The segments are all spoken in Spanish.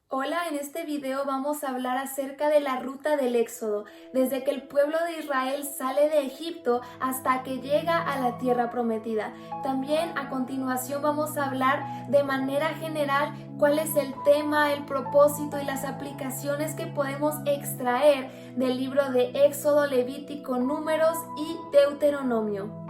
Hola, en este video vamos a hablar acerca de la ruta del Éxodo, desde que el pueblo de Israel sale de Egipto hasta que llega a la tierra prometida. También a continuación vamos a hablar de manera general cuál es el tema, el propósito y las aplicaciones que podemos extraer del libro de Éxodo, Levítico, Números y Deuteronomio.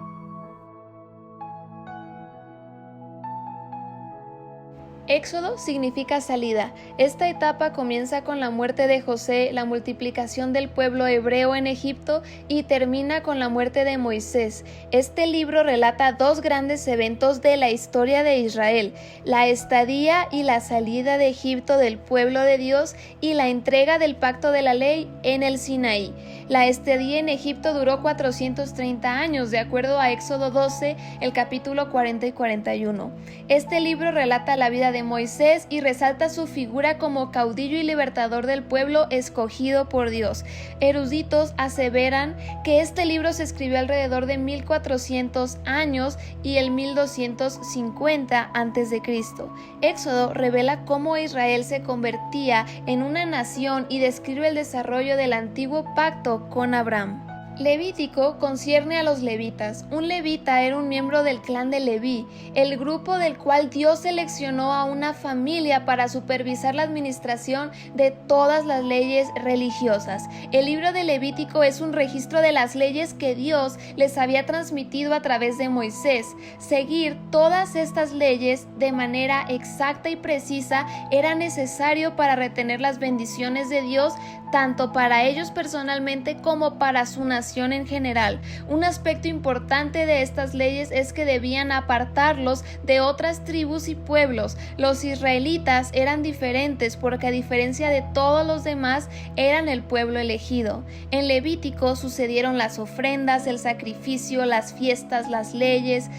Éxodo significa salida. Esta etapa comienza con la muerte de José, la multiplicación del pueblo hebreo en Egipto y termina con la muerte de Moisés. Este libro relata dos grandes eventos de la historia de Israel: la estadía y la salida de Egipto del pueblo de Dios y la entrega del pacto de la ley en el Sinaí. La estadía en Egipto duró 430 años, de acuerdo a Éxodo 12, el capítulo 40 y 41. Este libro relata la vida de Moisés y resalta su figura como caudillo y libertador del pueblo escogido por Dios. Eruditos aseveran que este libro se escribió alrededor de 1400 años y el 1250 a.C. Éxodo revela cómo Israel se convertía en una nación y describe el desarrollo del antiguo pacto con Abraham. Levítico concierne a los levitas. Un levita era un miembro del clan de Leví, el grupo del cual Dios seleccionó a una familia para supervisar la administración de todas las leyes religiosas. El libro de Levítico es un registro de las leyes que Dios les había transmitido a través de Moisés. Seguir todas estas leyes de manera exacta y precisa era necesario para retener las bendiciones de Dios, tanto para ellos personalmente como para su nación en general. Un aspecto importante de estas leyes es que debían apartarlos de otras tribus y pueblos. Los israelitas eran diferentes porque, a diferencia de todos los demás, eran el pueblo elegido. En Levítico sucedieron las ofrendas, el sacrificio, las fiestas, las leyes,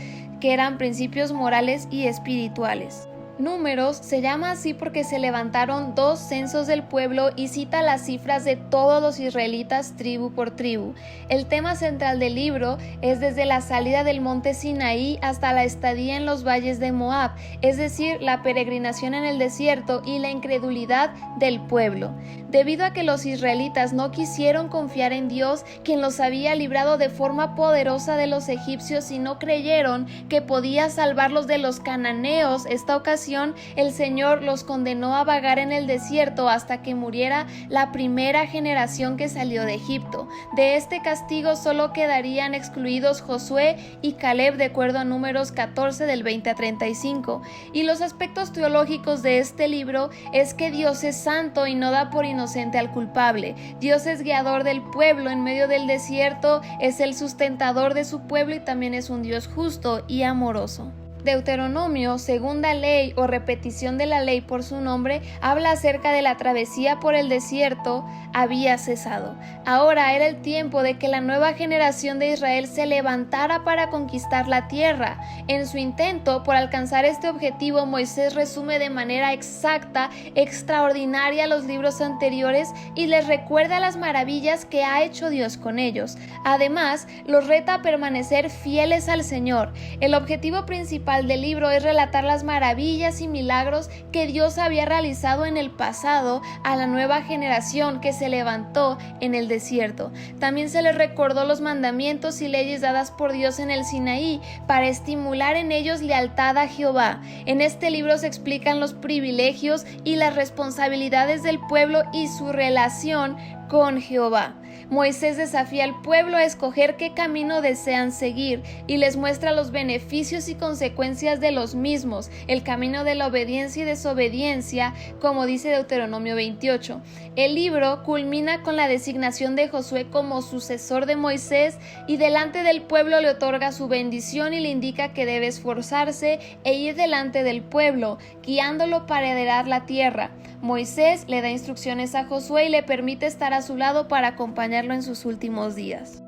que eran principios morales y espirituales. Números se llama así porque se levantaron dos censos del pueblo y cita las cifras de todos los israelitas tribu por tribu. El tema central del libro es desde la salida del monte Sinaí hasta la estadía en los valles de Moab, es decir, la peregrinación en el desierto y la incredulidad del pueblo. Debido a que los israelitas no quisieron confiar en Dios, quien los había librado de forma poderosa de los egipcios, y no creyeron que podía salvarlos de los cananeos, esta ocasión el Señor los condenó a vagar en el desierto hasta que muriera la primera generación que salió de Egipto. De este castigo solo quedarían excluidos Josué y Caleb, de acuerdo a Números 14 del 20 a 35. Y los aspectos teológicos de este libro es que Dios es santo y no da por inocente al culpable. Dios es guiador del pueblo en medio del desierto, es el sustentador de su pueblo y también es un Dios justo y amoroso. Deuteronomio, segunda ley o repetición de la ley por su nombre, habla acerca de la travesía por el desierto había cesado. Ahora era el tiempo de que la nueva generación de Israel se levantara para conquistar la tierra. En su intento por alcanzar este objetivo, Moisés resume de manera exacta, extraordinaria, los libros anteriores y les recuerda las maravillas que ha hecho Dios con ellos. Además, los reta a permanecer fieles al Señor. El objetivo principal del libro es relatar las maravillas y milagros que Dios había realizado en el pasado a la nueva generación que se levantó en el desierto. También se les recordó los mandamientos y leyes dadas por Dios en el Sinaí para estimular en ellos lealtad a Jehová. En este libro se explican los privilegios y las responsabilidades del pueblo y su relación con Jehová. Moisés desafía al pueblo a escoger qué camino desean seguir y les muestra los beneficios y consecuencias de los mismos, el camino de la obediencia y desobediencia, como dice Deuteronomio 28. El libro culmina con la designación de Josué como sucesor de Moisés y delante del pueblo le otorga su bendición y le indica que debe esforzarse e ir delante del pueblo, guiándolo para heredar la tierra. Moisés le da instrucciones a Josué y le permite estar a su lado para acompañarlo en sus últimos días.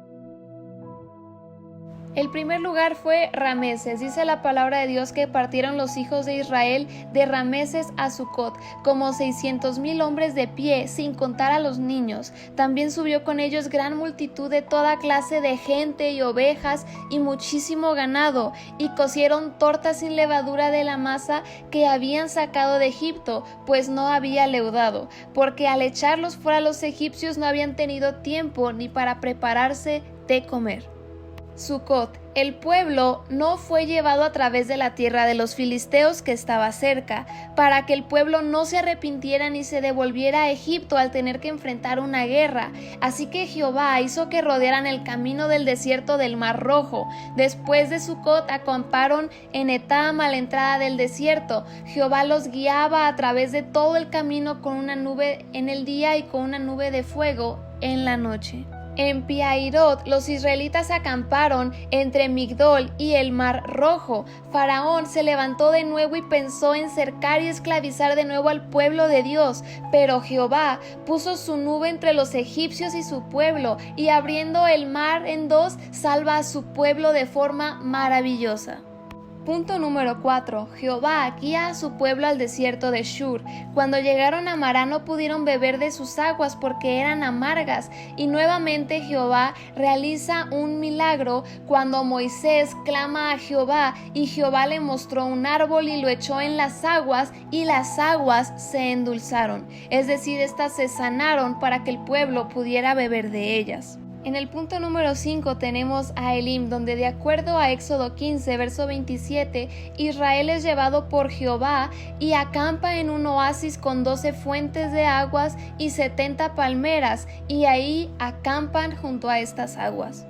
El primer lugar fue Rameses. Dice la palabra de Dios que partieron los hijos de Israel de Rameses a Sucot, como 600,000 hombres de pie, sin contar a los niños. También subió con ellos gran multitud de toda clase de gente y ovejas y muchísimo ganado, y cocieron tortas sin levadura de la masa que habían sacado de Egipto, pues no había leudado, porque al echarlos fuera los egipcios no habían tenido tiempo ni para prepararse de comer. Sucot. El pueblo no fue llevado a través de la tierra de los filisteos que estaba cerca, para que el pueblo no se arrepintiera ni se devolviera a Egipto al tener que enfrentar una guerra. Así que Jehová hizo que rodearan el camino del desierto del Mar Rojo. Después de Sucot acamparon en Etam a la entrada del desierto. Jehová los guiaba a través de todo el camino con una nube en el día y con una nube de fuego en la noche. En Pi-Hahirot los israelitas acamparon entre Migdol y el Mar Rojo. Faraón se levantó de nuevo y pensó en cercar y esclavizar de nuevo al pueblo de Dios, pero Jehová puso su nube entre los egipcios y su pueblo, y abriendo el mar en dos, salva a su pueblo de forma maravillosa. Punto número 4. Jehová guía a su pueblo al desierto de Shur. Cuando llegaron a Mará no pudieron beber de sus aguas porque eran amargas, y nuevamente Jehová realiza un milagro cuando Moisés clama a Jehová, y Jehová le mostró un árbol y lo echó en las aguas, y las aguas se endulzaron, es decir, estas se sanaron para que el pueblo pudiera beber de ellas. En el punto número 5 tenemos a Elim, donde de acuerdo a Éxodo 15, verso 27, Israel es llevado por Jehová y acampa en un oasis con 12 fuentes de aguas y 70 palmeras, y ahí acampan junto a estas aguas.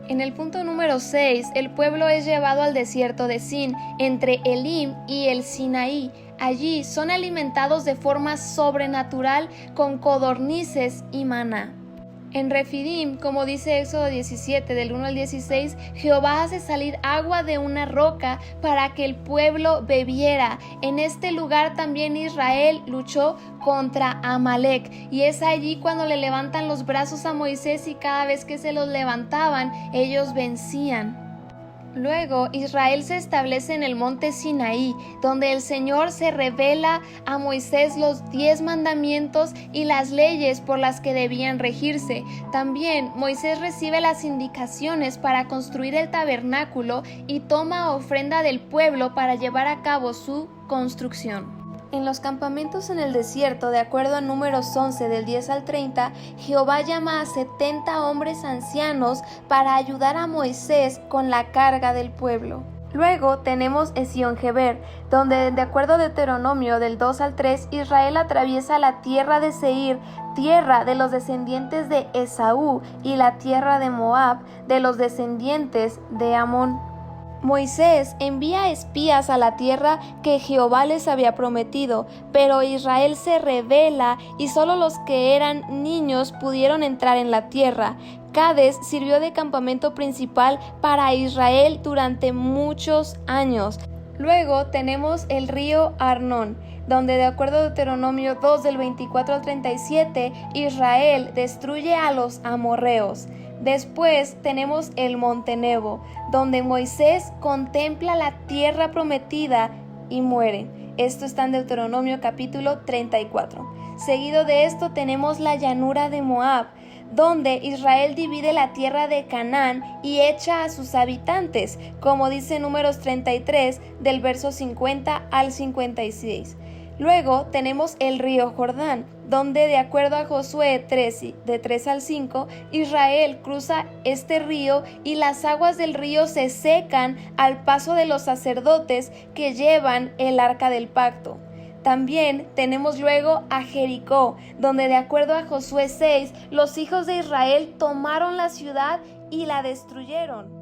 En el punto número 6, el pueblo es llevado al desierto de Sin, entre Elim y el Sinaí. Allí son alimentados de forma sobrenatural con codornices y maná. En Refidim, como dice Éxodo 17, del 1 al 16, Jehová hace salir agua de una roca para que el pueblo bebiera. En este lugar también Israel luchó contra Amalek, y es allí cuando le levantan los brazos a Moisés, y cada vez que se los levantaban, ellos vencían. Luego Israel se establece en el monte Sinaí, donde el Señor se revela a Moisés los 10 mandamientos y las leyes por las que debían regirse. También Moisés recibe las indicaciones para construir el tabernáculo y toma ofrenda del pueblo para llevar a cabo su construcción. En los campamentos en el desierto, de acuerdo a Números 11 del 10 al 30, Jehová llama a 70 hombres ancianos para ayudar a Moisés con la carga del pueblo. Luego tenemos Esión-Geber, donde de acuerdo a Deuteronomio del 2 al 3, Israel atraviesa la tierra de Seir, tierra de los descendientes de Esaú, y la tierra de Moab, de los descendientes de Amón. Moisés envía espías a la tierra que Jehová les había prometido, pero Israel se rebela y solo los que eran niños pudieron entrar en la tierra. Cades sirvió de campamento principal para Israel durante muchos años. Luego tenemos el río Arnón, donde de acuerdo a Deuteronomio 2 del 24 al 37, Israel destruye a los amorreos. Después tenemos el monte Nebo, donde Moisés contempla la tierra prometida y muere. Esto está en Deuteronomio capítulo 34. Seguido de esto tenemos la llanura de Moab, donde Israel divide la tierra de Canaán y echa a sus habitantes, como dice Números 33 del verso 50 al 56. Luego tenemos el río Jordán, donde de acuerdo a Josué 13, de 3 al 5, Israel cruza este río y las aguas del río se secan al paso de los sacerdotes que llevan el arca del pacto. También tenemos luego a Jericó, donde de acuerdo a Josué 6, los hijos de Israel tomaron la ciudad y la destruyeron.